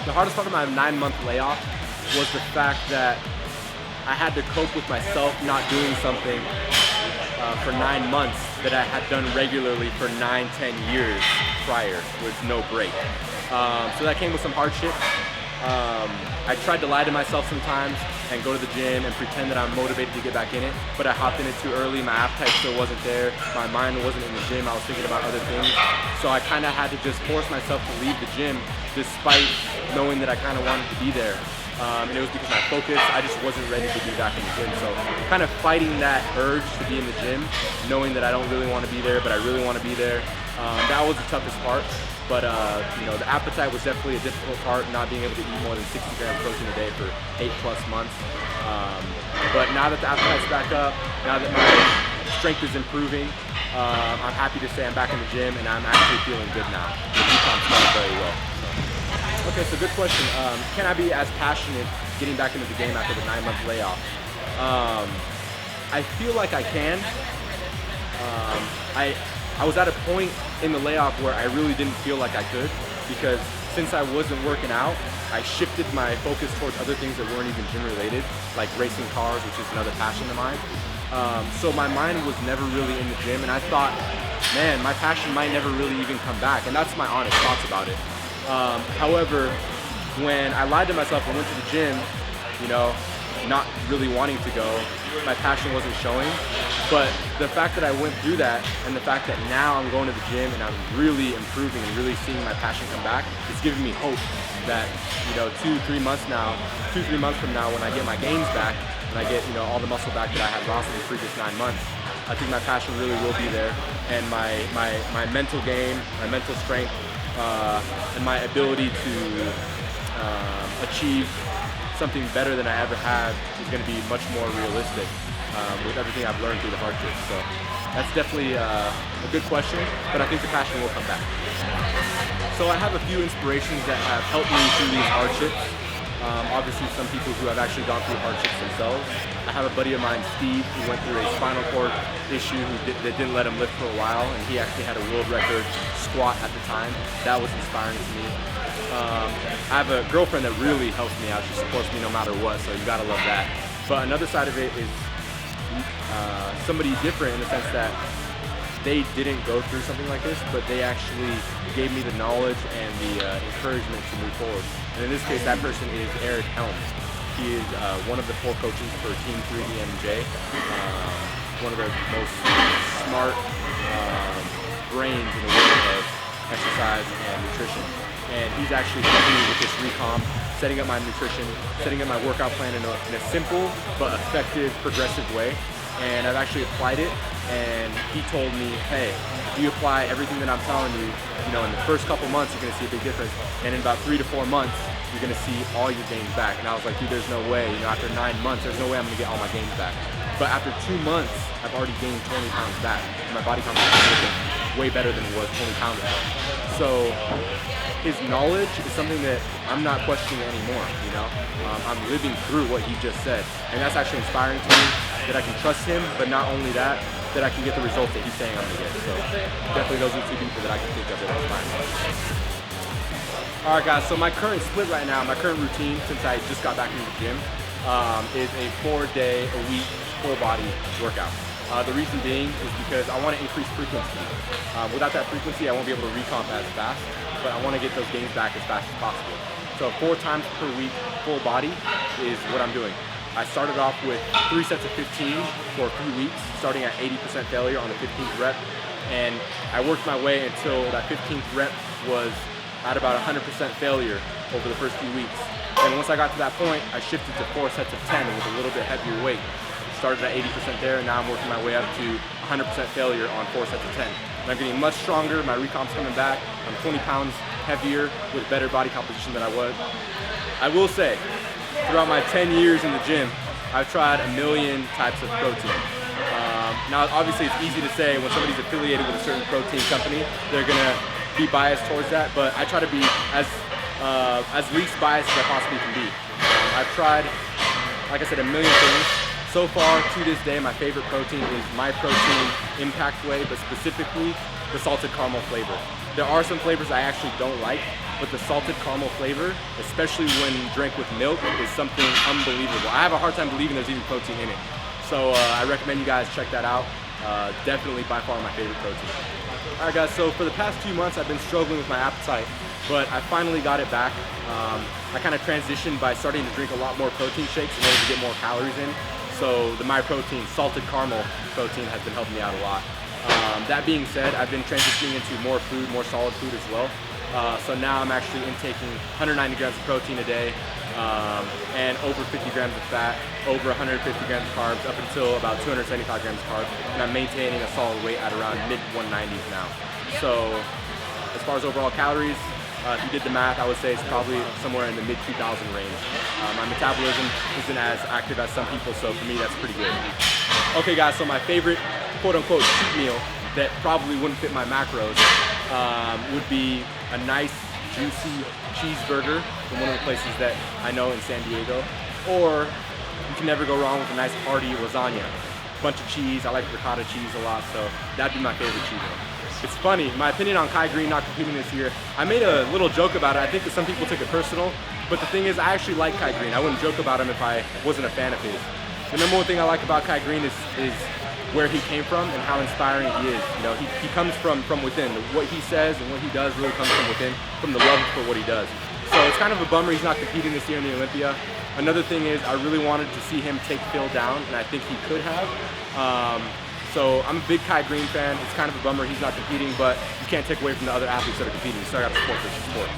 The hardest part of my 9-month layoff was the fact that I had to cope with myself not doing something for 9 months that I had done regularly for 9-10 years prior with no break. So that came with some hardship. I tried to lie to myself sometimes and go to the gym and pretend that I'm motivated to get back in it, but I hopped in it too early. My appetite still wasn't there. My mind wasn't in the gym. I was thinking about other things. So I kind of had to just force myself to leave the gym despite knowing that I kind of wanted to be there. And it was because my focus, I just wasn't ready to be back in the gym. So kind of fighting that urge to be in the gym, knowing that I don't really want to be there, but I really want to be there. That was the toughest part. But you know, the appetite was definitely a difficult part, not being able to eat more than 60 grams of protein a day for 8+ months. But now that the appetite's back up, now that my strength is improving, I'm happy to say I'm back in the gym and I'm actually feeling good now. The recom's going very well. Okay, so good question. Can I be as passionate getting back into the game after the 9-month layoff? I feel like I can. I was at a point in the layoff where I really didn't feel like I could, because since I wasn't working out, I shifted my focus towards other things that weren't even gym related, like racing cars, which is another passion of mine. So my mind was never really in the gym, and I thought, man, my passion might never really even come back, and that's my honest thoughts about it. However, when I lied to myself and went to the gym, you know, not really wanting to go, my passion wasn't showing. But the fact that I went through that, and the fact that now I'm going to the gym and I'm really improving and really seeing my passion come back, is giving me hope that, you know, 2-3 months from now, when I get my gains back and I get, you know, all the muscle back that I had lost in the previous 9 months, I think my passion really will be there, and my mental game, my mental strength, and my ability to achieve something better than I ever had is going to be much more realistic with everything I've learned through the hardships. So that's definitely a good question, but I think the passion will come back. So I have a few inspirations that have helped me through these hardships. Obviously some people who have actually gone through hardships themselves. I have a buddy of mine, Steve, who went through a spinal cord issue that didn't let him lift for a while, and he actually had a world record squat at the time. That was inspiring to me. I have a girlfriend that really helps me out. She supports me no matter what, so you gotta love that. But another side of it is somebody different in the sense that they didn't go through something like this, but they actually gave me the knowledge and the encouragement to move forward. And in this case, that person is Eric Helms. He is one of the 4 coaches for Team 3D MJ, one of the most smart brains in the world of exercise and nutrition. And he's actually helping me with this recomp, setting up my nutrition, setting up my workout plan in a simple but effective, progressive way. And I've actually applied it, and he told me, hey, if you apply everything that I'm telling you, you know, in the first couple months, you're gonna see a big difference. And in about 3 to 4 months, you're gonna see all your gains back. And I was like, dude, there's no way, you know, after 9 months, there's no way I'm gonna get all my gains back. But after 2 months, I've already gained 20 pounds back. And my body composition is way better than it was 20 pounds ago. So his knowledge is something that I'm not questioning anymore, you know? I'm living through what he just said. And that's actually inspiring to me, that I can trust him, but not only that, that I can get the results that he's saying I'm gonna get. So definitely those are 2 people that I can think of that inspire me. All right, guys, so my current split right now, my current routine since I just got back into the gym is a 4-day-a-week full body workout. The reason being is because I want to increase frequency. Without that frequency, I won't be able to recomp as fast, but I want to get those gains back as fast as possible. So 4 times per week, full body is what I'm doing. I started off with 3 sets of 15 for a few weeks, starting at 80% failure on the 15th rep. And I worked my way until that 15th rep was at about 100% failure over the first few weeks. And once I got to that point, I shifted to 4 sets of 10 with a little bit heavier weight. Started at 80% there, and now I'm working my way up to 100% failure on 4 sets of 10. And I'm getting much stronger, my recomp's coming back, I'm 20 pounds heavier with better body composition than I was. I will say, throughout my 10 years in the gym, I've tried a million types of protein. Now, obviously, it's easy to say when somebody's affiliated with a certain protein company, they're gonna be biased towards that, but I try to be as least biased as I possibly can be. I've tried, like I said, a million things. So far, to this day, my favorite protein is Myprotein Impact Whey, but specifically the salted caramel flavor. There are some flavors I actually don't like, but the salted caramel flavor, especially when drank with milk, is something unbelievable. I have a hard time believing there's even protein in it. So I recommend you guys check that out. Definitely by far my favorite protein. All right guys, so for the past few months I've been struggling with my appetite, but I finally got it back. I kind of transitioned by starting to drink a lot more protein shakes in order to get more calories in. So the Myprotein salted caramel protein has been helping me out a lot. That being said, I've been transitioning into more food, more solid food as well. So now I'm actually intaking 190 grams of protein a day, and over 50 grams of fat, over 150 grams of carbs, up until about 275 grams of carbs, and I'm maintaining a solid weight at around mid-190s now. So as far as overall calories, if you did the math, I would say it's probably somewhere in the mid-2000 range. My metabolism isn't as active as some people, so for me that's pretty good. Okay guys, so my favorite quote-unquote cheat meal that probably wouldn't fit my macros would be a nice juicy cheeseburger from one of the places that I know in San Diego, or you can never go wrong with a nice hearty lasagna. Bunch of cheese, I like ricotta cheese a lot, so that'd be my favorite cheat meal. It's funny, my opinion on Kai Greene not competing this year, I made a little joke about it. I think that some people took it personal, but the thing is I actually like Kai Greene. I wouldn't joke about him if I wasn't a fan of his. The number one thing I like about Kai Greene is where he came from and how inspiring he is. You know, he comes from within. What he says and what he does really comes from within, from the love for what he does. So it's kind of a bummer he's not competing this year in the Olympia. Another thing is I really wanted to see him take Phil down, and I think he could have. So I'm a big Kai Greene fan. It's kind of a bummer he's not competing, but you can't take away from the other athletes that are competing. So I got to support this sport.